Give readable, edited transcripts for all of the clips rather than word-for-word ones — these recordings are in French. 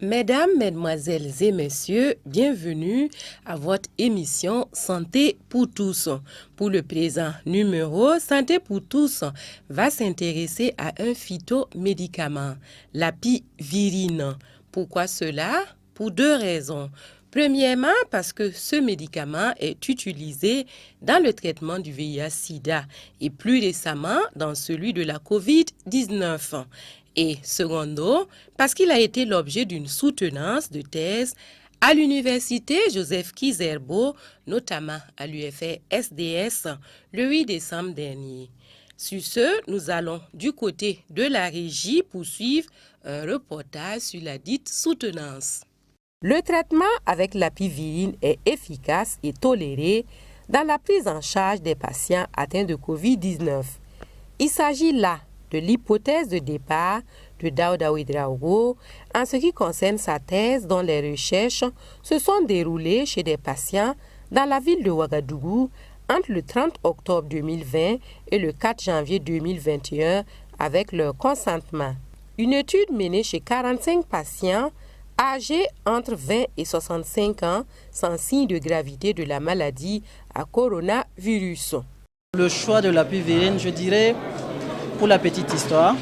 Mesdames, Mesdemoiselles et Messieurs, bienvenue à votre émission Santé pour tous. Pour le présent numéro, Santé pour tous va s'intéresser à un phytomédicament, l'apivirine. Pourquoi cela? Pour deux raisons. Premièrement, parce que ce médicament est utilisé dans le traitement du VIH-Sida et plus récemment dans celui de la COVID-19. Et secondo, parce qu'il a été l'objet d'une soutenance de thèse à l'université Joseph Kizerbo, notamment à l'UFR-SDS, le 8 décembre dernier. Sur ce, nous allons du côté de la régie poursuivre un reportage sur la dite soutenance. Le traitement avec l'apivirine est efficace et toléré dans la prise en charge des patients atteints de COVID-19. Il s'agit là de l'hypothèse de départ de Daouda Ouedraogo en ce qui concerne sa thèse dont les recherches se sont déroulées chez des patients dans la ville de Ouagadougou entre le 30 octobre 2020 et le 4 janvier 2021 avec leur consentement. Une étude menée chez 45 patients âgés entre 20 et 65 ans sans signe de gravité de la maladie à coronavirus. Le choix de l'apivirine, je dirais, pour la petite histoire,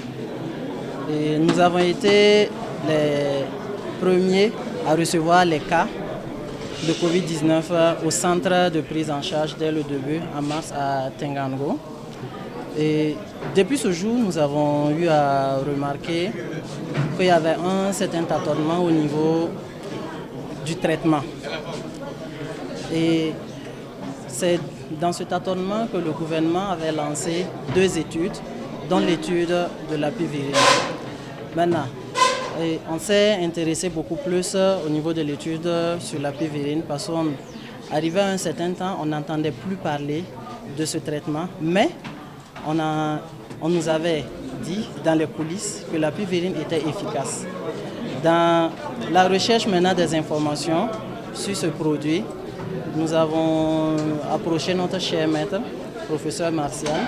et nous avons été les premiers à recevoir les cas de Covid-19 au centre de prise en charge dès le début, en mars à Tengango. Et depuis ce jour, nous avons eu à remarquer qu'il y avait un certain tâtonnement au niveau du traitement. Et c'est dans ce tâtonnement que le gouvernement avait lancé deux études, dont l'étude de l'apivirine. Maintenant, on s'est intéressé beaucoup plus au niveau de l'étude sur l'apivirine parce qu'arrivé à un certain temps, on n'entendait plus parler de ce traitement, mais on nous avait dit dans les coulisses que l'apivirine était efficace. Dans la recherche maintenant des informations sur ce produit, nous avons approché notre cher maître, professeur Martial,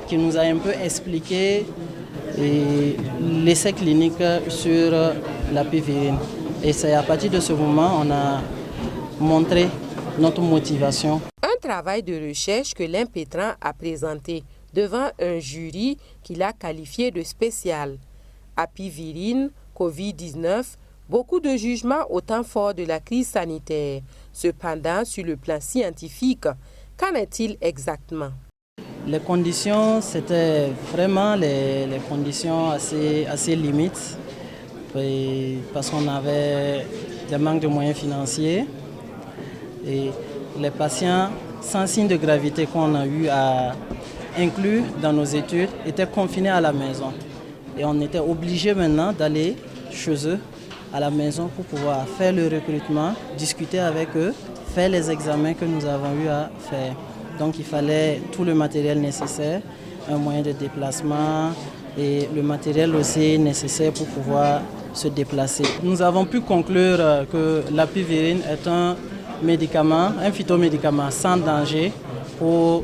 qui nous a un peu expliqué l'essai clinique sur l'apivirine. Et c'est à partir de ce moment qu'on a montré notre motivation. Un travail de recherche que l'Impétran a présenté devant un jury qu'il a qualifié de spécial. Apivirine, Covid-19, beaucoup de jugements au temps fort de la crise sanitaire. Cependant, sur le plan scientifique, qu'en est-il exactement? Les conditions, c'était vraiment les conditions assez limites parce qu'on avait des manques de moyens financiers et les patients sans signe de gravité qu'on a eu à inclure dans nos études étaient confinés à la maison. Et on était obligé maintenant d'aller chez eux à la maison pour pouvoir faire le recrutement, discuter avec eux, faire les examens que nous avons eu à faire. Donc il fallait tout le matériel nécessaire, un moyen de déplacement et le matériel aussi nécessaire pour pouvoir se déplacer. Nous avons pu conclure que l'apivirine est un médicament, un phytomédicament sans danger pour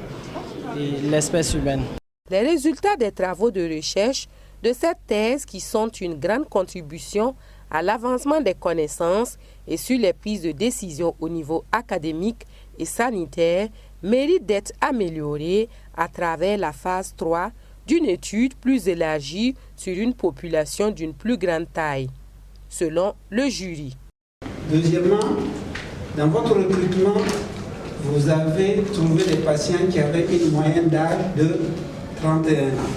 l'espèce humaine. Les résultats des travaux de recherche de cette thèse qui sont une grande contribution à l'avancement des connaissances et sur les prises de décision au niveau académique et sanitaire mérite d'être amélioré à travers la phase 3 d'une étude plus élargie sur une population d'une plus grande taille, selon le jury. Deuxièmement, dans votre recrutement, vous avez trouvé des patients qui avaient une moyenne d'âge de 31 ans.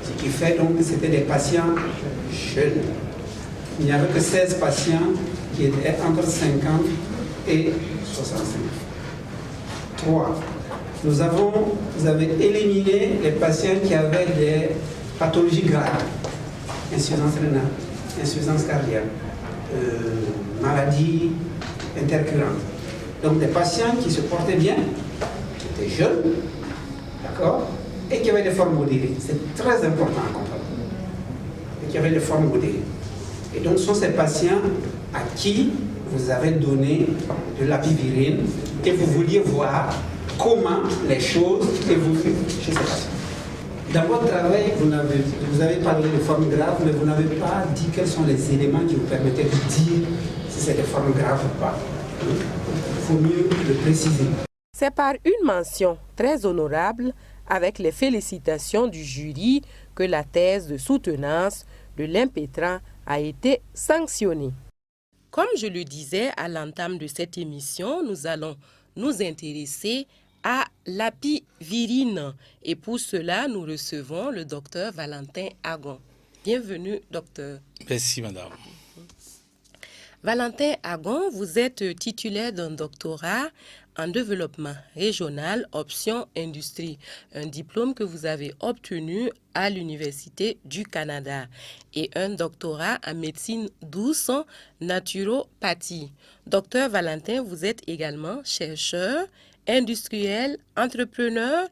Ce qui fait donc que c'était des patients jeunes. Il n'y avait que 16 patients qui étaient entre 50 et 65. 3. Vous avez éliminé les patients qui avaient des pathologies graves, insuffisance rénale, insuffisance cardiaque, maladies intercurrentes. Donc des patients qui se portaient bien, qui étaient jeunes, d'accord, et qui avaient des formes modérées. C'est très important à comprendre. Et qui avaient des formes modérées. Et donc ce sont ces patients à qui vous avez donné de l'apivirine et vous vouliez voir comment les choses évoluent chez ces patients. Dans votre travail, vous avez parlé de formes graves, mais vous n'avez pas dit quels sont les éléments qui vous permettaient de dire si c'est des formes graves ou pas. Il faut mieux le préciser. C'est par une mention très honorable, avec les félicitations du jury, que la thèse de soutenance de l'impétrant a été sanctionnée. Comme je le disais à l'entame de cette émission, nous allons nous intéresser à l'apivirine. Et pour cela, nous recevons le docteur Valentin Agon. Bienvenue, docteur. Merci, madame. Valentin Agon, vous êtes titulaire d'un doctorat en développement régional, option industrie, un diplôme que vous avez obtenu à l'Université du Canada, et un doctorat en médecine douce, naturopathie. Docteur Valentin, vous êtes également chercheur, industriel, entrepreneur,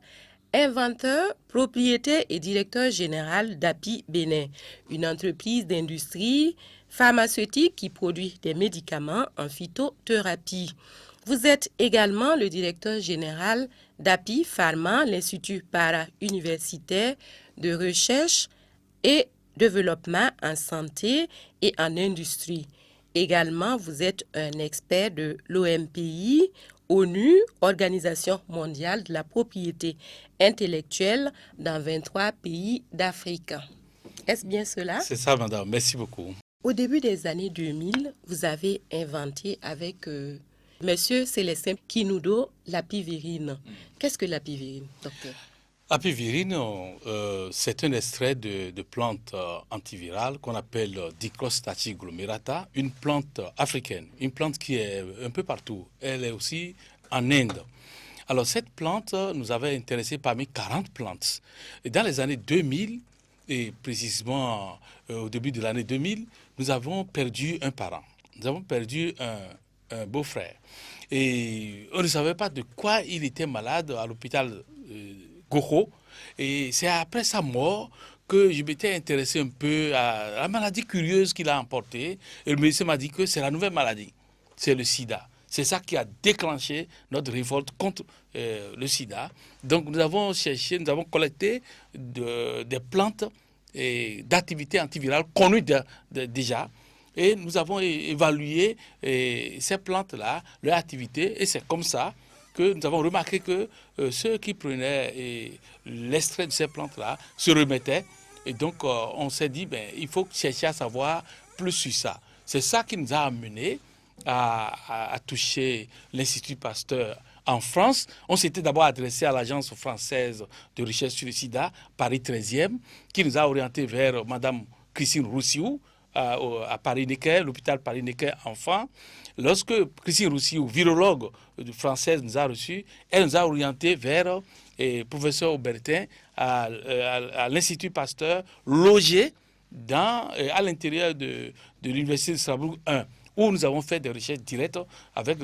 inventeur, propriétaire et directeur général d'API Bénin, une entreprise d'industrie pharmaceutique qui produit des médicaments en phytothérapie. Vous êtes également le directeur général d'API Pharma, l'Institut para-universitaire de recherche et développement en santé et en industrie. Également, vous êtes un expert de l'OMPI, ONU, Organisation mondiale de la propriété intellectuelle, dans 23 pays d'Afrique. Est-ce bien cela? C'est ça, madame. Merci beaucoup. Au début des années 2000, vous avez inventé avec Monsieur Célestin Kinudo l'apivirine. Qu'est-ce que l'apivirine, docteur? L'apivirine, c'est un extrait de plante antivirale qu'on appelle Diclostatic glomerata, une plante africaine, une plante qui est un peu partout. Elle est aussi en Inde. Alors cette plante nous avait intéressés parmi 40 plantes. Et dans les années 2000, et précisément au début de l'année 2000, nous avons perdu un parent. Nous avons perdu un beau-frère. Et on ne savait pas de quoi il était malade à l'hôpital Goro. Et c'est après sa mort que je m'étais intéressé un peu à la maladie curieuse qu'il a emportée. Et le médecin m'a dit que c'est la nouvelle maladie, c'est le sida. C'est ça qui a déclenché notre révolte contre le sida. Donc nous avons cherché, nous avons collecté des plantes d'activité antivirale connues déjà. Et nous avons évalué ces plantes-là, leur activité. Et c'est comme ça que nous avons remarqué que ceux qui prenaient l'extrait de ces plantes-là se remettaient. Et donc, on s'est dit, il faut chercher à savoir plus sur ça. C'est ça qui nous a amenés à toucher l'Institut Pasteur en France. On s'était d'abord adressé à l'Agence française de recherche sur le sida, Paris 13e, qui nous a orientés vers Madame Christine Roussiou, à Paris-Necker, l'hôpital Paris-Necker enfant. Lorsque Christine Roussiou, virologue française, nous a reçus, elle nous a orientés vers le professeur Aubertin à l'Institut Pasteur, logé à l'intérieur de l'Université de Strasbourg 1, où nous avons fait des recherches directes avec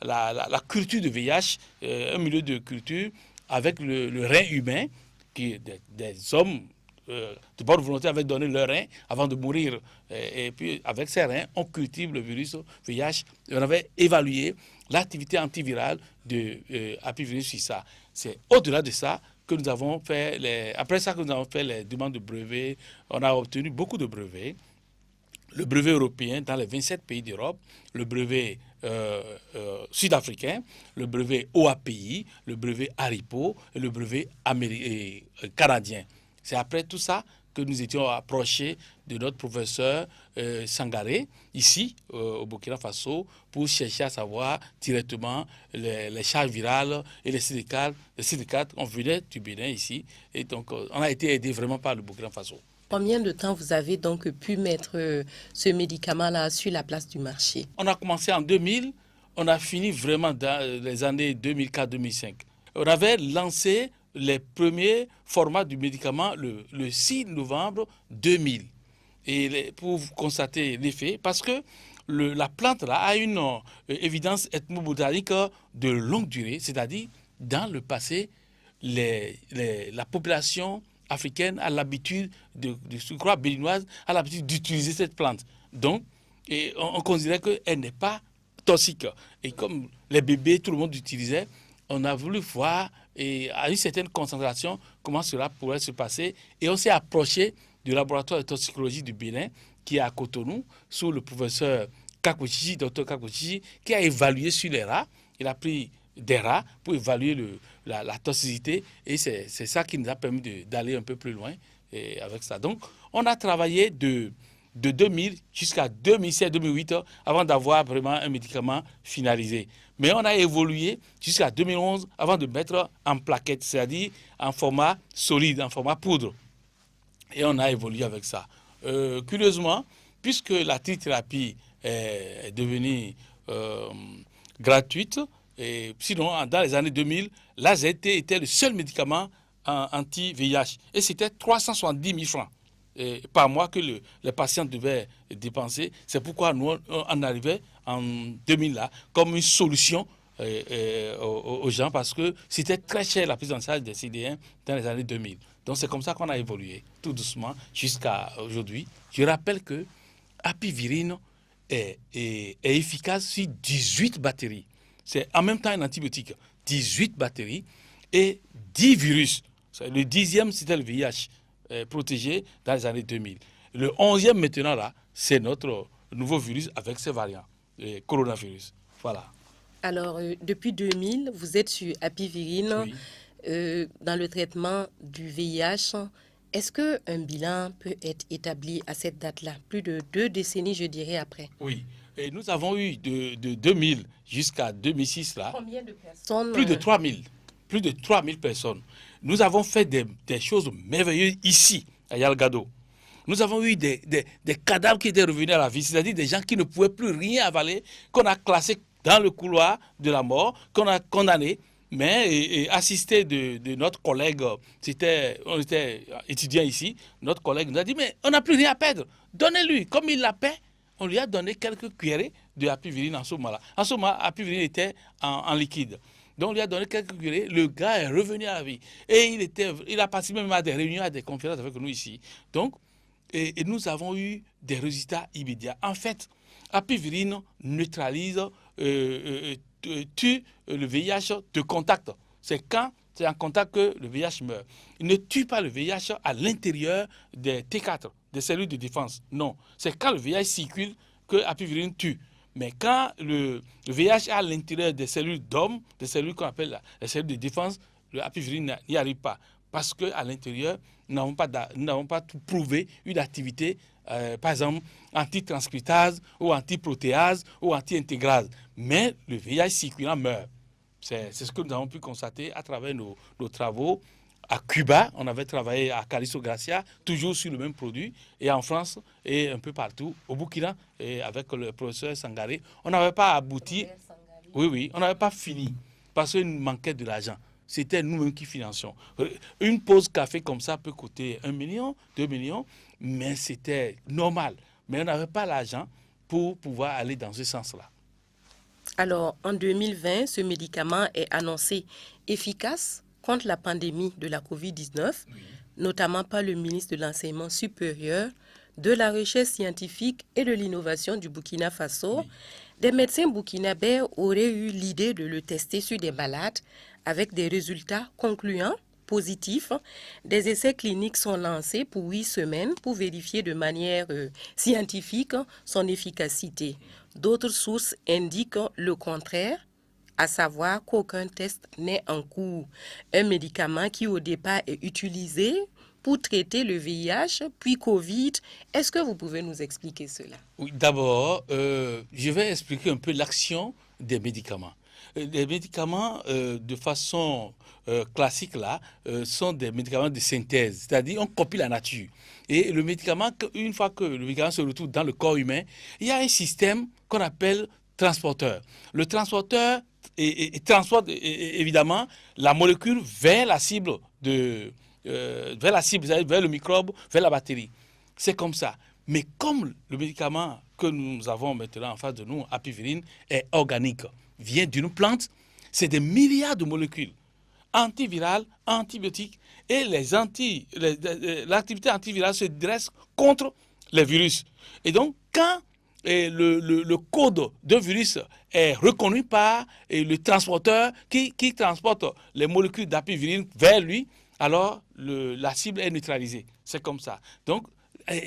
la culture de VIH, un milieu de culture avec le rein humain, qui est des hommes de bonne volonté avaient donné leur rein avant de mourir. Et puis, avec ces reins, on cultive le virus VIH. Et on avait évalué l'activité antivirale de apivirine sur ça. C'est au-delà de ça que nous avons fait après ça que nous avons fait les demandes de brevets. On a obtenu beaucoup de brevets. Le brevet européen dans les 27 pays d'Europe, le brevet sud-africain, le brevet OAPI, le brevet ARIPO et le brevet canadien. C'est après tout ça que nous étions approchés de notre professeur Sangaré, ici au Burkina Faso, pour chercher à savoir directement les charges virales et les CD4. Les CD4, on venait du Bénin ici, et donc on a été aidé vraiment par le Burkina Faso. Combien de temps vous avez donc pu mettre ce médicament-là sur la place du marché? On a commencé en 2000, on a fini vraiment dans les années 2004-2005. On avait lancé les premiers formats du médicament le 6 novembre 2000. Et pour vous constater l'effet, parce que la plante là, a une évidence ethmobotanique de longue durée, c'est-à-dire dans le passé, la population africaine a l'habitude, je crois béninoise, a l'habitude d'utiliser cette plante. Donc, on considère qu'elle n'est pas toxique. Et comme les bébés, tout le monde l'utilisait, on a voulu voir et à une certaine concentration, comment cela pourrait se passer. Et on s'est approché du laboratoire de toxicologie du Bénin, qui est à Cotonou, sous le professeur Kakouchichi, Dr Kakouchichi, qui a évalué sur les rats. Il a pris des rats pour évaluer la toxicité, et c'est ça qui nous a permis d'aller un peu plus loin avec ça. Donc, on a travaillé de 2000 jusqu'à 2007-2008 avant d'avoir vraiment un médicament finalisé. Mais on a évolué jusqu'à 2011 avant de mettre en plaquette, c'est-à-dire en format solide, en format poudre. Et on a évolué avec ça. Curieusement, puisque la trithérapie est devenue gratuite, et sinon, dans les années 2000, l'AZT était le seul médicament anti-VIH. Et c'était 370 000 francs par mois que les patients devaient dépenser. C'est pourquoi nous, on arrivait en 2000 là, comme une solution aux gens, parce que c'était très cher la prise en charge des CDN dans les années 2000. Donc c'est comme ça qu'on a évolué, tout doucement, jusqu'à aujourd'hui. Je rappelle que Apivirine est efficace sur 18 bactéries. C'est en même temps un antibiotique. 18 bactéries et 10 virus. Le 10e, c'était le VIH, protégé dans les années 2000. Le 11e, maintenant, là, c'est notre nouveau virus avec ses variants, le coronavirus. Voilà. Alors, depuis 2000, vous êtes sur Apivirine, Oui. dans le traitement du VIH. Est-ce qu'un bilan peut être établi à cette date-là, plus de 2 décennies, je dirais, après? Oui. Et nous avons eu de 2000 jusqu'à 2006, là, Combien de personnes? plus de 3000. Plus de 3000 personnes. Nous avons fait des choses merveilleuses ici, à Yalgado. Nous avons eu des cadavres qui étaient revenus à la vie, c'est-à-dire des gens qui ne pouvaient plus rien avaler, qu'on a classés dans le couloir de la mort, qu'on a condamnés, mais assisté de notre collègue, on était étudiants ici, notre collègue nous a dit, mais on n'a plus rien à perdre, donnez-lui, comme il l'a paix. On lui a donné quelques cuillerées de Apivirine en ce moment-là. En ce moment, Apivirine était en liquide. Donc, on lui a donné quelques cuillerées. Le gars est revenu à la vie. Et il a participé même à des réunions, à des conférences avec nous ici. Donc, et nous avons eu des résultats immédiats. En fait, Apivirine neutralise, tue le VIH de contact. C'est quand c'est en contact que le VIH meurt. Il ne tue pas le VIH à l'intérieur des T4, des cellules de défense. Non, c'est quand le VIH circule que Apivirine tue. Mais quand le VIH est à l'intérieur des cellules d'hommes, des cellules qu'on appelle les cellules de défense, le Apivirine n'y arrive pas. Parce qu'à l'intérieur, nous n'avons pas prouvé une activité, par exemple, antitranscriptase ou antiprotéase ou anti-intégrase. Mais le VIH circulant meurt. C'est ce que nous avons pu constater à travers nos travaux. À Cuba, on avait travaillé à Calisto Gracia, toujours sur le même produit, et en France, et un peu partout, au Burkina, et avec le professeur Sangaré. On n'avait pas abouti, oui, on n'avait pas fini, parce qu'il nous manquait de l'argent. C'était nous-mêmes qui financions. Une pause café comme ça peut coûter 1 million, 2 millions, mais c'était normal. Mais on n'avait pas l'argent pour pouvoir aller dans ce sens-là. Alors, en 2020, ce médicament est annoncé efficace contre la pandémie de la COVID-19, notamment par le ministre de l'Enseignement supérieur, de la Recherche scientifique et de l'innovation du Burkina Faso. Des médecins burkinabés auraient eu l'idée de le tester sur des malades avec des résultats concluants, positifs. Des essais cliniques sont lancés pour 8 semaines pour vérifier de manière scientifique son efficacité. D'autres sources indiquent le contraire, à savoir qu'aucun test n'est en cours. Un médicament qui au départ est utilisé pour traiter le VIH, puis Covid. Est-ce que vous pouvez nous expliquer cela? Oui, d'abord, je vais expliquer un peu l'action des médicaments. Les médicaments, de façon classique, là, sont des médicaments de synthèse, c'est-à-dire on copie la nature. Et le médicament, une fois que le médicament se retrouve dans le corps humain, il y a un système qu'on appelle transporteur. Le transporteur transporte évidemment la molécule vers la cible, vers le microbe, vers la bactérie. C'est comme ça. Mais comme le médicament que nous avons maintenant en face de nous, Apivirine, est organique, vient d'une plante, c'est des milliards de molécules antivirales, antibiotiques, et l'activité antivirale se dresse contre les virus. Et donc, quand le code d'un virus est reconnu par le transporteur qui transporte les molécules d'apivirine vers lui, alors la cible est neutralisée. C'est comme ça. Donc,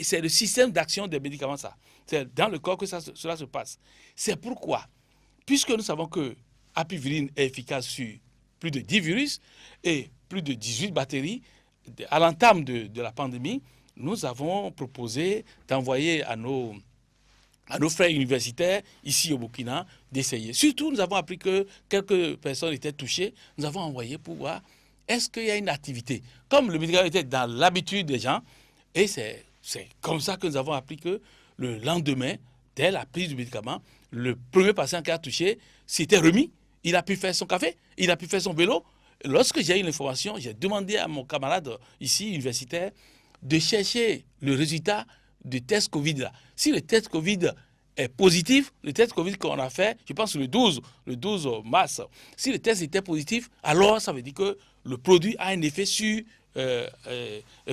c'est le système d'action des médicaments, ça. C'est dans le corps que cela se passe. C'est pourquoi, puisque nous savons que l'apivirine est efficace sur plus de 10 virus et plus de 18 bactéries, à l'entame de la pandémie, nous avons proposé d'envoyer à nos frères universitaires ici au Burkina d'essayer. Surtout, nous avons appris que quelques personnes étaient touchées. Nous avons envoyé pour voir est-ce qu'il y a une activité. Comme le médicament était dans l'habitude des gens, et c'est comme ça que nous avons appris que le lendemain, dès la prise du médicament, le premier patient qui a touché s'était remis. Il a pu faire son café, il a pu faire son vélo. Lorsque j'ai eu l'information, j'ai demandé à mon camarade ici, universitaire, de chercher le résultat du test Covid là. Si le test Covid est positif, le test Covid qu'on a fait, je pense le 12 mars, si le test était positif, alors ça veut dire que le produit a un effet sur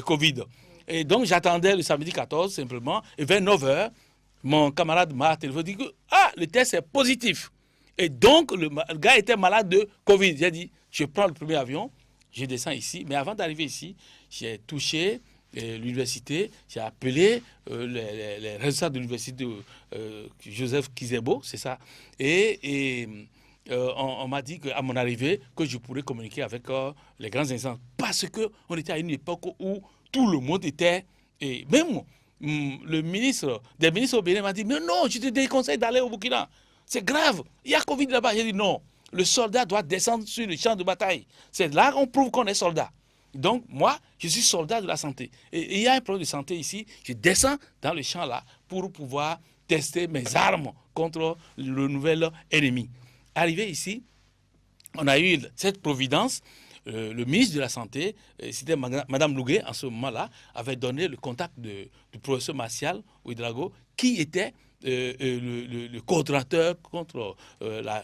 Covid. Et donc j'attendais le samedi 14 simplement, et vers 9h, mon camarade m'a téléphoné, dit que le test est positif. Et donc le gars était malade de Covid. J'ai dit, je prends le premier avion, je descends ici, mais avant d'arriver ici, j'ai touché l'université, j'ai appelé les résultats de l'université de Joseph Kizebo, c'est ça, et on m'a dit qu'à mon arrivée, que je pourrais communiquer avec les grands instances, parce qu'on était à une époque où tout le monde était, et même le ministre des ministres au Bénin m'a dit, mais non, je te déconseille d'aller au Burkina, c'est grave, il y a Covid là-bas. J'ai dit non, le soldat doit descendre sur le champ de bataille, c'est là qu'on prouve qu'on est soldat. Donc, moi, je suis soldat de la santé. Et il y a un problème de santé ici. Je descends dans le champ là pour pouvoir tester mes armes contre le nouvel ennemi. Arrivé ici, on a eu cette providence. Le ministre de la Santé, c'était Madame Lougué, en ce moment-là, avait donné le contact du professeur Martial Ouedraogo, qui était le coordonnateur contre la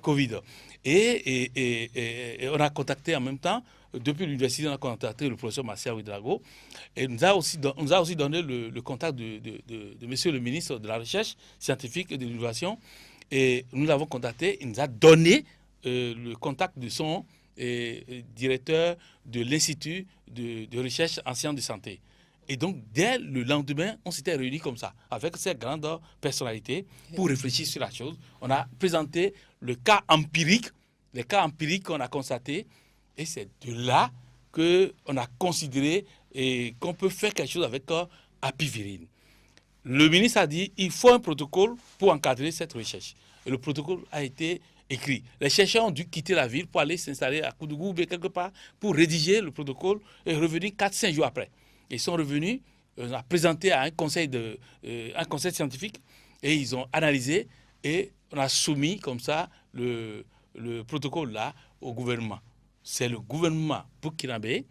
Covid. Et on a contacté en même temps, depuis l'université, on a contacté le professeur Martial Ouedraogo, et on nous a aussi donné le contact de monsieur le ministre de la Recherche scientifique et de l'innovation. Et nous l'avons contacté, il nous a donné le contact de son directeur de l'Institut de recherche en sciences de santé. Et donc, dès le lendemain, on s'était réunis comme ça, avec ces grandes personnalités, pour réfléchir sur la chose. On a présenté le cas empirique, les cas empiriques qu'on a constatés, et c'est de là qu'on a considéré qu'on peut faire quelque chose avec apivirine. Le ministre a dit qu'il faut un protocole pour encadrer cette recherche. Et le protocole a été écrit. Les chercheurs ont dû quitter la ville pour aller s'installer à Koudougou, quelque part, pour rédiger le protocole et revenir 4-5 jours après. Ils sont revenus, on a présenté à un conseil scientifique et ils ont analysé et on a soumis comme ça le protocole là au gouvernement. C'est le gouvernement burkinabé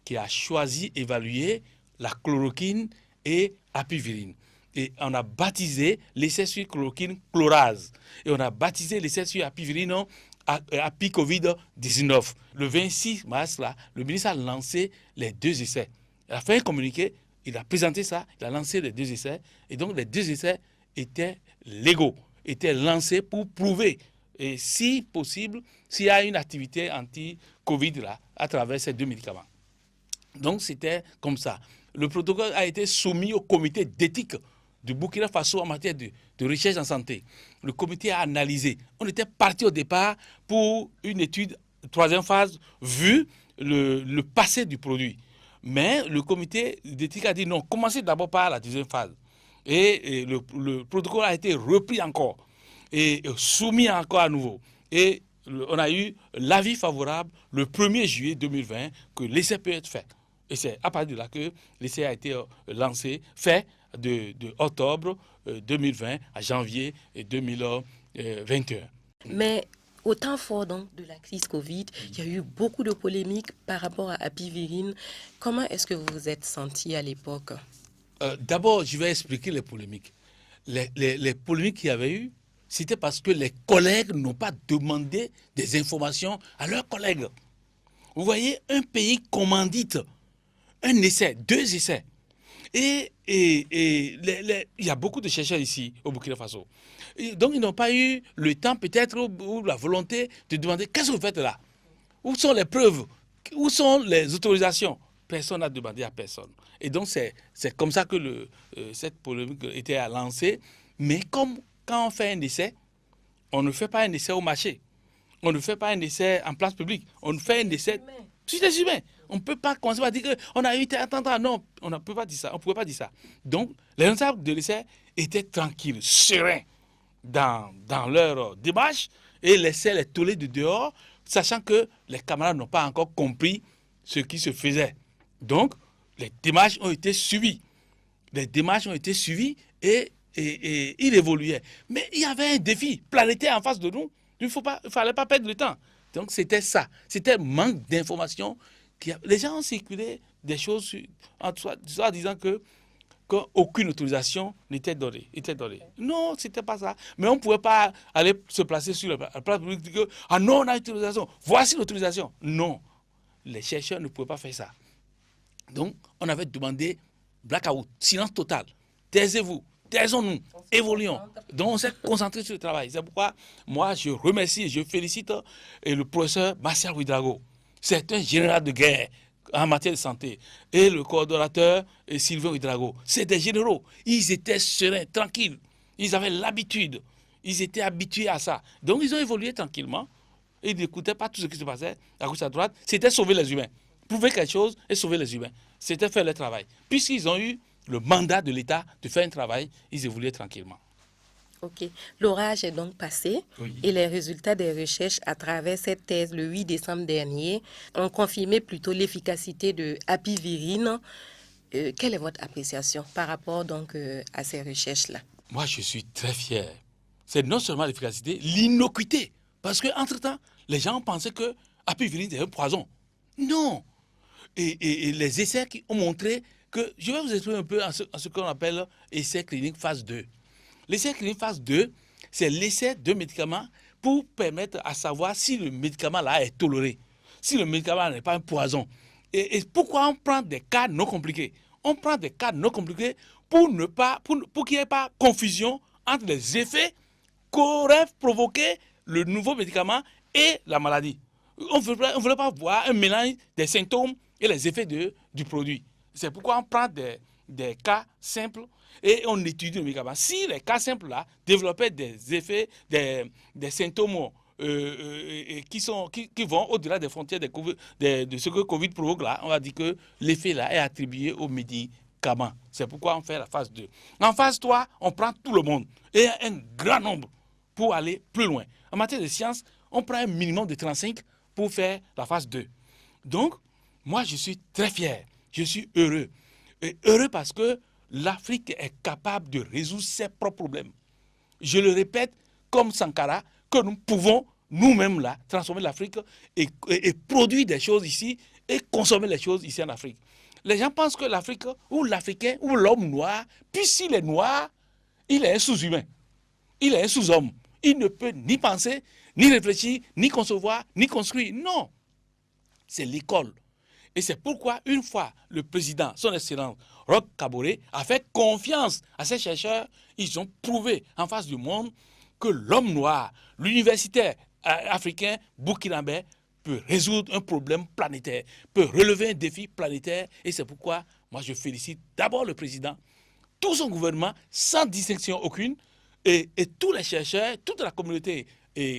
qui a choisi d'évaluer la chloroquine et apivirine. Et on a baptisé l'essai sur chloroquine chlorase. Et on a baptisé l'essai sur apivirine Apicovid-19. Le 26 mars, là, le ministre a lancé les 2 essais. Il a fait un communiqué, il a présenté ça, il a lancé les 2 essais. Et donc les 2 essais étaient légaux, étaient lancés pour prouver, et si possible, s'il y a une activité anti-Covid là, à travers ces 2 médicaments. Donc c'était comme ça. Le protocole a été soumis au comité d'éthique du Burkina Faso en matière de recherche en santé. Le comité a analysé. On était parti au départ pour une étude 3e phase, vu le passé du produit. Mais le comité d'éthique a dit non, commencez d'abord par la 2e phase. Et le protocole a été repris encore et soumis encore à nouveau. Et on a eu l'avis favorable le 1er juillet 2020 que l'essai peut être fait. Et c'est à partir de là que l'essai a été lancé, fait de octobre 2020 à janvier 2021. Mais au temps fort donc, de la crise Covid, il y a eu beaucoup de polémiques par rapport à apivirine. Comment est-ce que vous vous êtes senti à l'époque? D'abord, je vais expliquer les polémiques. Les polémiques qu'il y avait eu, c'était parce que les collègues n'ont pas demandé des informations à leurs collègues. Vous voyez, un pays commandite un essai, 2 essais. Il y a beaucoup de chercheurs ici au Burkina Faso. Et donc, ils n'ont pas eu le temps peut-être ou la volonté de demander qu'est-ce que vous faites là? Où sont les preuves? Où sont les autorisations? Personne n'a demandé à personne. Et donc, c'est comme ça que cette polémique était lancée. Mais comme quand on fait un essai, on ne fait pas un essai au marché. On ne fait pas un essai en place publique. On fait un essai sur les humains. On ne peut pas commencer à dire qu'on a eu attends, non, on ne peut pas dire ça. On ne pouvait pas dire ça. Donc, les responsables de l'essai étaient tranquilles, sereins dans leur démarche et laissaient les tollés de dehors, sachant que les camarades n'ont pas encore compris ce qui se faisait. Donc, les démarches ont été suivies. Les démarches ont été suivies et il évoluait. Mais il y avait un défi planétaire en face de nous. Il ne fallait pas perdre le temps. Donc, c'était ça. C'était manque d'informations. Les gens ont circulé des choses en soi disant qu'aucune autorisation n'était donnée. Non, ce n'était pas ça. Mais on ne pouvait pas aller se placer sur la place publique et dire ah non, on a une autorisation. Voici l'autorisation. Non. Les chercheurs ne pouvaient pas faire ça. Donc, on avait demandé blackout, silence total. Taisez-vous, taisons-nous, évoluons. Donc, on s'est concentré sur le travail. C'est pourquoi, moi, je remercie et je félicite le professeur Martial Ouédraogo. C'est un général de guerre en matière de santé. Et le coordonnateur Sylvain Ouédraogo. C'est des généraux. Ils étaient sereins, tranquilles. Ils avaient l'habitude. Ils étaient habitués à ça. Donc, ils ont évolué tranquillement. Ils n'écoutaient pas tout ce qui se passait à gauche, à droite. C'était sauver les humains. Prouver quelque chose et sauver les humains. C'était faire le travail. Puisqu'ils ont eu le mandat de l'État de faire un travail, ils évoluaient tranquillement. Ok. L'orage est donc passé et les résultats des recherches à travers cette thèse le 8 décembre dernier ont confirmé plutôt l'efficacité de apivirine. Quelle est votre appréciation par rapport donc à ces recherches-là? Moi, je suis très fier. C'est non seulement l'efficacité, l'innocuité. Parce qu'entre-temps, les gens pensaient que apivirine était un poison. Non. Et les essais qui ont montré que, je vais vous expliquer un peu en ce qu'on appelle essai clinique phase 2. L'essai clinique phase 2, c'est l'essai de médicaments pour permettre à savoir si le médicament-là est toléré, si le médicament n'est pas un poison. Et pourquoi on prend des cas non compliqués? On prend des cas non compliqués pour qu'il n'y ait pas confusion entre les effets qu'aurait provoqué le nouveau médicament et la maladie. On ne voulait pas voir un mélange des symptômes et les effets du produit. C'est pourquoi on prend des cas simples et on étudie le médicament. Si les cas simples là développaient des effets, des symptômes qui vont au-delà des frontières de ce que Covid provoque là, on va dire que l'effet là est attribué au médicament. C'est pourquoi on fait la phase 2. En phase 3, on prend tout le monde et un grand nombre pour aller plus loin. En matière de sciences, on prend un minimum de 35 pour faire la phase 2. Donc, moi, je suis très fier. Je suis heureux. Et heureux parce que l'Afrique est capable de résoudre ses propres problèmes. Je le répète, comme Sankara, que nous pouvons nous-mêmes là transformer l'Afrique et produire des choses ici et consommer les choses ici en Afrique. Les gens pensent que l'Afrique ou l'Africain ou l'homme noir, puisqu'il est noir, il est un sous-humain. Il est un sous-homme. Il ne peut ni penser, ni réfléchir, ni concevoir, ni construire. Non. C'est l'école. Et c'est pourquoi, une fois le président, son excellence, Roch Kaboré, a fait confiance à ces chercheurs, ils ont prouvé en face du monde que l'homme noir, l'universitaire africain, burkinabé, peut résoudre un problème planétaire, peut relever un défi planétaire. Et c'est pourquoi, moi, je félicite d'abord le président, tout son gouvernement, sans distinction aucune, et tous les chercheurs, toute la communauté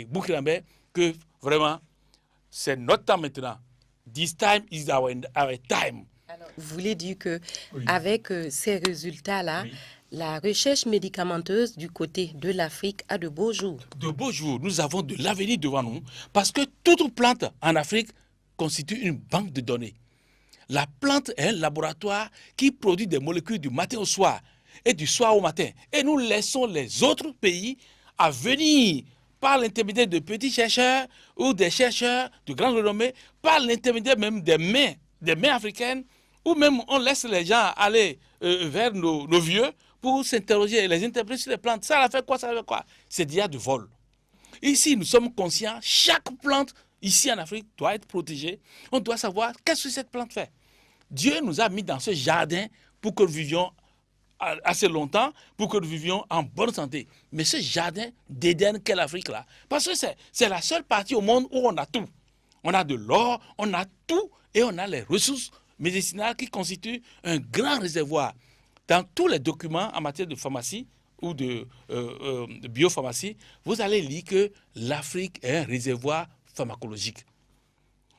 burkinabé, que vraiment, c'est notre temps maintenant. This time is our time. Alors, vous voulez dire que avec ces résultats-là, la recherche médicamenteuse du côté de l'Afrique a de beaux jours. De beaux jours, nous avons de l'avenir devant nous parce que toute plante en Afrique constitue une banque de données. La plante est un laboratoire qui produit des molécules du matin au soir et du soir au matin. Et nous laissons les autres pays à venir par l'intermédiaire de petits chercheurs ou des chercheurs de grande renommée, par l'intermédiaire même des mains africaines, ou même on laisse les gens aller vers nos vieux pour s'interroger et les interpréter sur les plantes. Ça fait quoi, ça fait quoi? C'est déjà du vol. Ici, nous sommes conscients, chaque plante ici en Afrique doit être protégée. On doit savoir qu'est-ce que cette plante fait. Dieu nous a mis dans ce jardin pour que nous vivions assez longtemps, pour que nous vivions en bonne santé. Mais ce jardin d'Éden qu'est l'Afrique là, parce que c'est la seule partie au monde où on a tout. On a de l'or, on a tout et on a les ressources médicinales qui constituent un grand réservoir. Dans tous les documents en matière de pharmacie ou de biopharmacie, vous allez lire que l'Afrique est un réservoir pharmacologique.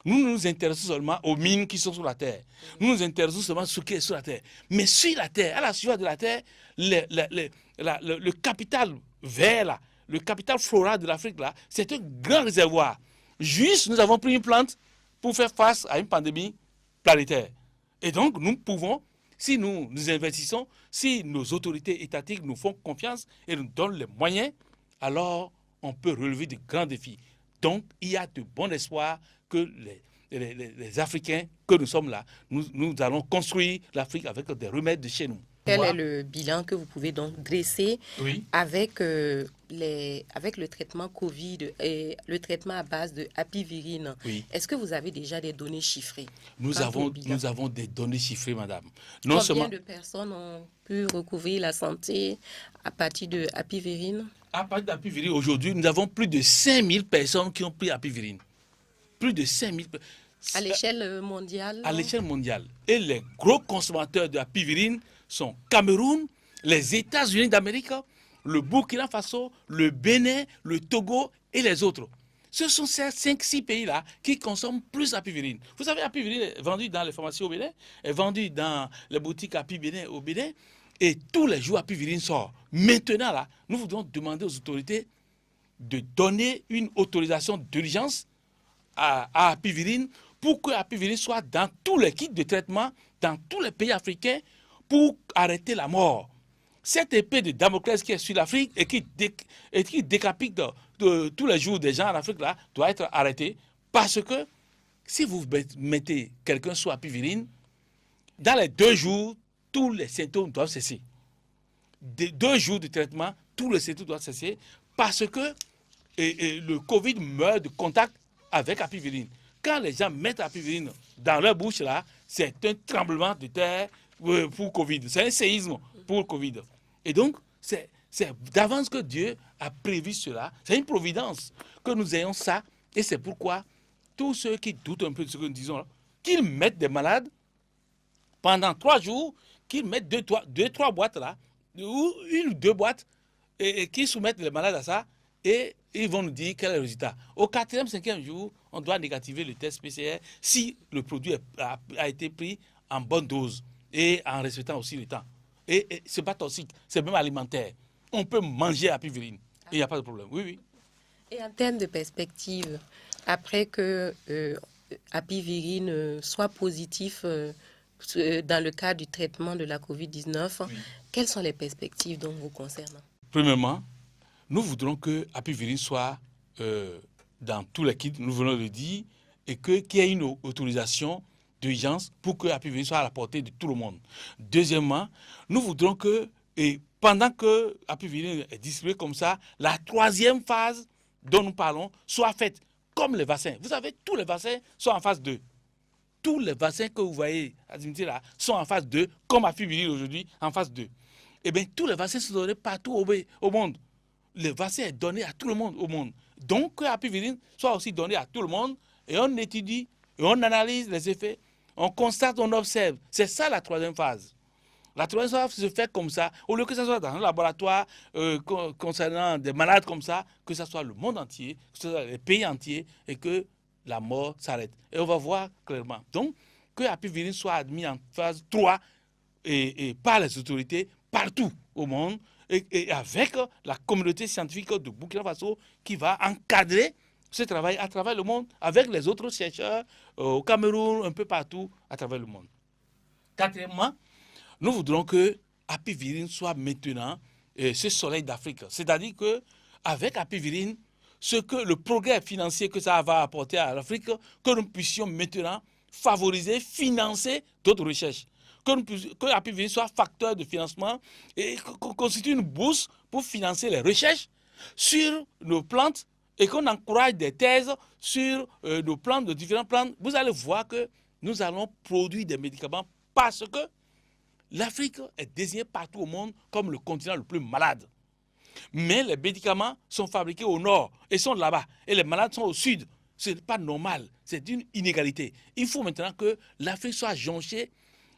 Nous nous intéressons seulement aux mines qui sont sur la terre. Nous nous intéressons seulement à ce qui est sur la terre. Mais sur la terre, à la surface de la terre, le capital vert, là, le capital floral de l'Afrique, là, c'est un grand réservoir. Juste, nous avons pris une plante pour faire face à une pandémie planétaire. Et donc, nous pouvons, si nous investissons, si nos autorités étatiques nous font confiance et nous donnent les moyens, alors on peut relever de grands défis. Donc, il y a de bons espoirs que les Africains que nous sommes là, nous allons construire l'Afrique avec des remèdes de chez nous. Quel est le bilan que vous pouvez donc dresser avec, avec le traitement Covid et le traitement à base de apivirine? Est-ce que vous avez déjà des données chiffrées? Nous avons des données chiffrées, madame. Combien de personnes ont pu recouvrir la santé à partir de apivirine? À partir d'apivirine, aujourd'hui, nous avons plus de 5000 personnes qui ont pris apivirine. Plus de 5000 personnes. À l'échelle mondiale? À l'échelle mondiale. Et les gros consommateurs de apivirine sont Cameroun, les États-Unis d'Amérique, le Burkina Faso, le Bénin, le Togo et les autres. Ce sont ces 5-6 pays-là qui consomment plus d'apivirine. Vous savez, l'apivirine est vendue dans les pharmacies au Bénin, est vendue dans les boutiques Apibénin au Bénin, et tous les jours apivirine sort. Maintenant, là, nous voudrons demander aux autorités de donner une autorisation d'urgence à apivirine pour que l'apivirine soit dans tous les kits de traitement, dans tous les pays africains, pour arrêter la mort. Cette épée de Damoclès qui est sur l'Afrique et qui décapite tous les jours des gens en Afrique là, doit être arrêtée, parce que si vous mettez quelqu'un sous apivirine, dans les 2 jours, tous les symptômes doivent cesser. 2 jours de traitement, tous les symptômes doivent cesser, parce que le Covid meurt de contact avec apivirine. Quand les gens mettent apivirine dans leur bouche là, c'est un tremblement de terre pour Covid. C'est un séisme pour Covid. Et donc, c'est d'avance que Dieu a prévu cela. C'est une providence que nous ayons ça. Et c'est pourquoi tous ceux qui doutent un peu de ce que nous disons là, qu'ils mettent des malades pendant 3 jours, qu'ils mettent 2-3 boîtes là, ou 1 ou 2 boîtes, et qu'ils soumettent les malades à ça, et ils vont nous dire quel est le résultat. Au 4e, 5e jour, on doit négativer le test PCR si le produit a été pris en bonne dose et en respectant aussi le temps. Et c'est pas toxique, c'est même alimentaire. On peut manger apivirine, il n'y a pas de problème. Oui. Et en termes de perspective, après que apivirine soit positif dans le cadre du traitement de la COVID-19, quelles sont les perspectives donc vous concernant? Premièrement, nous voudrons que apivirine soit dans tous les kits, nous venons de le dire, et qu'il y ait une autorisation d'urgence pour que apivirine soit à la portée de tout le monde. Deuxièmement, nous voudrons que, et pendant que apivirine est distribuée comme ça, la 3e phase dont nous parlons soit faite comme les vaccins. Vous savez, tous les vaccins sont en phase 2. Tous les vaccins que vous voyez là sont en phase 2, comme apivirine aujourd'hui en phase 2. Eh bien, tous les vaccins sont donnés partout au monde. Le vaccin est donné à tout le monde au monde. Donc, que l'apivirine soit aussi donné à tout le monde, et on étudie, et on analyse les effets, on constate, on observe. C'est ça la 3e phase. La 3e phase se fait comme ça, au lieu que ce soit dans un laboratoire concernant des malades comme ça, que ce soit le monde entier, que ce soit les pays entiers, et que la mort s'arrête. Et on va voir clairement. Donc, que l'apivirine soit admis en phase 3 et par les autorités partout au monde, et avec la communauté scientifique de Burkina Faso qui va encadrer ce travail à travers le monde, avec les autres chercheurs au Cameroun, un peu partout à travers le monde. 4e, nous voudrons que apivirine soit maintenant ce soleil d'Afrique. C'est-à-dire qu'avec apivirine, le progrès financier que ça va apporter à l'Afrique, que nous puissions maintenant favoriser, financer d'autres recherches. Que l'apivirine soit facteur de financement et qu'on constitue une bourse pour financer les recherches sur nos plantes et qu'on encourage des thèses sur nos plantes, de différentes plantes. Vous allez voir que nous allons produire des médicaments parce que l'Afrique est désignée partout au monde comme le continent le plus malade. Mais les médicaments sont fabriqués au nord et sont là-bas. Et les malades sont au sud. Ce n'est pas normal. C'est une inégalité. Il faut maintenant que l'Afrique soit jonchée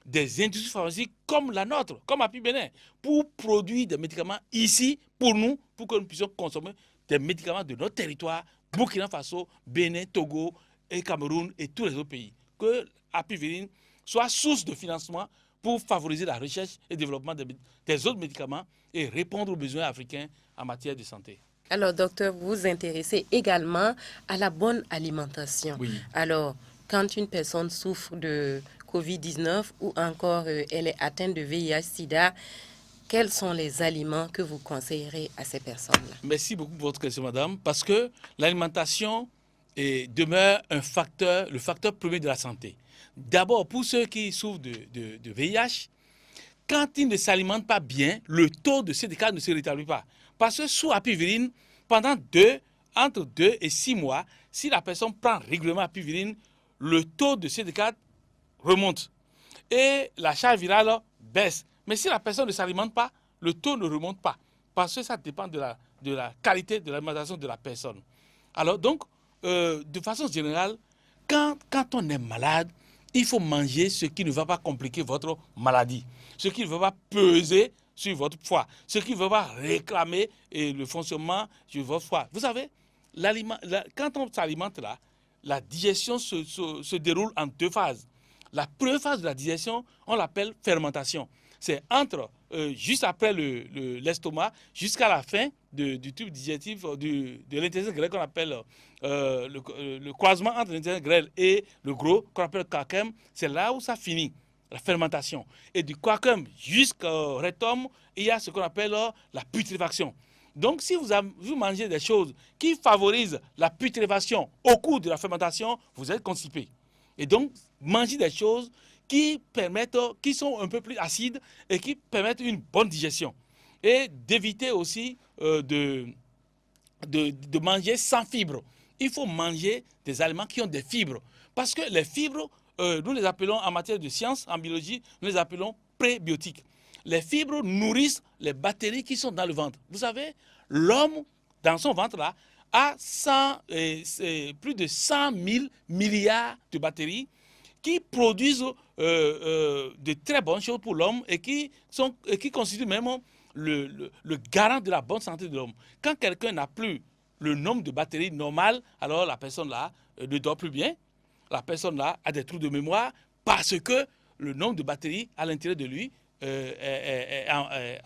des industries pharmaceutiques comme la nôtre, comme à Bénin, pour produire des médicaments ici, pour nous, pour que nous puissions consommer des médicaments de notre territoire, Burkina Faso, Bénin, Togo et Cameroun et tous les autres pays. Que Apivérine soit source de financement pour favoriser la recherche et le développement des autres médicaments et répondre aux besoins africains en matière de santé. Alors, docteur, vous vous intéressez également à la bonne alimentation. Oui. Alors, quand une personne souffre de COVID-19 ou encore elle est atteinte de VIH-Sida, quels sont les aliments que vous conseillerez à ces personnes-là? Merci beaucoup pour votre question, madame, parce que l'alimentation demeure le facteur premier de la santé. D'abord, pour ceux qui souffrent de VIH, quand ils ne s'alimentent pas bien, le taux de CD4 ne se rétablit pas. Parce que sous Apivérine, entre 2 et 6 mois, si la personne prend régulièrement Apivérine, le taux de CD4 remonte et la charge virale baisse. Mais si la personne ne s'alimente pas, le taux ne remonte pas. Parce que ça dépend de la qualité de l'alimentation de la personne. Alors donc, de façon générale, quand on est malade, il faut manger ce qui ne va pas compliquer votre maladie, ce qui ne va pas peser sur votre foie, ce qui ne va pas réclamer le fonctionnement de votre foie. Vous savez, quand on s'alimente là, la digestion se déroule en 2 phases. La première phase de la digestion, on l'appelle fermentation. C'est juste après l'estomac jusqu'à la fin du tube digestif de l'intestin grêle qu'on appelle le croisement entre l'intestin grêle et le gros qu'on appelle le coacum. C'est là où ça finit, la fermentation. Et du coacum jusqu'au rectum, il y a ce qu'on appelle la putréfaction. Donc, si vous mangez des choses qui favorisent la putréfaction au cours de la fermentation, vous êtes constipé. Et donc, mangez des choses qui sont un peu plus acides et qui permettent une bonne digestion. Et d'éviter aussi de manger sans fibres. Il faut manger des aliments qui ont des fibres. Parce que les fibres, nous les appelons en matière de sciences, en biologie, nous les appelons prébiotiques. Les fibres nourrissent les bactéries qui sont dans le ventre. Vous savez, l'homme, dans son ventre-là, a plus de 100 000 milliards de bactéries qui produisent de très bonnes choses pour l'homme et qui constituent même le garant de la bonne santé de l'homme. Quand quelqu'un n'a plus le nombre de bactéries normales, alors la personne-là ne dort plus bien. La personne-là a des trous de mémoire parce que le nombre de bactéries à l'intérieur de lui est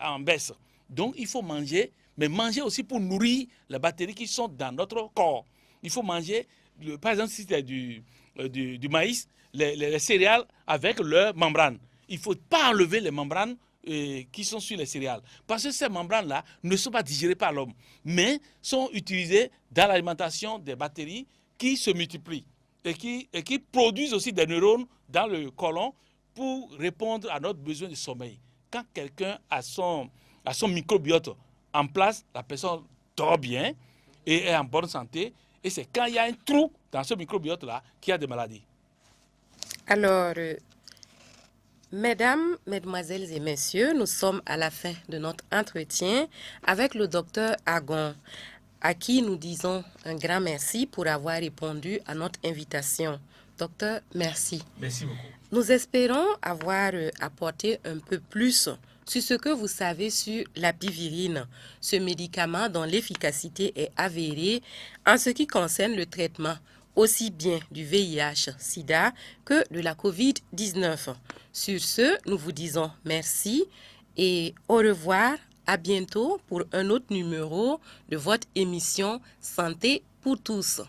en baisse. Donc, il faut manger, mais manger aussi pour nourrir les bactéries qui sont dans notre corps. Il faut manger, par exemple, si c'est du maïs, les céréales avec leurs membranes. Il ne faut pas enlever les membranes qui sont sur les céréales. Parce que ces membranes-là ne sont pas digérées par l'homme, mais sont utilisées dans l'alimentation des bactéries qui se multiplient et qui produisent aussi des neurones dans le côlon pour répondre à notre besoin de sommeil. Quand quelqu'un a son microbiote en place, la personne dort bien et est en bonne santé. Et c'est quand il y a un trou dans ce microbiote-là qu'il y a des maladies. Alors, mesdames, mesdemoiselles et messieurs, nous sommes à la fin de notre entretien avec le docteur Agon, à qui nous disons un grand merci pour avoir répondu à notre invitation. Docteur, merci. Merci beaucoup. Nous espérons avoir apporté un peu plus sur ce que vous savez sur l'Apivérine, ce médicament dont l'efficacité est avérée en ce qui concerne le traitement aussi bien du VIH-Sida que de la COVID-19. Sur ce, nous vous disons merci et au revoir, à bientôt pour un autre numéro de votre émission Santé pour tous.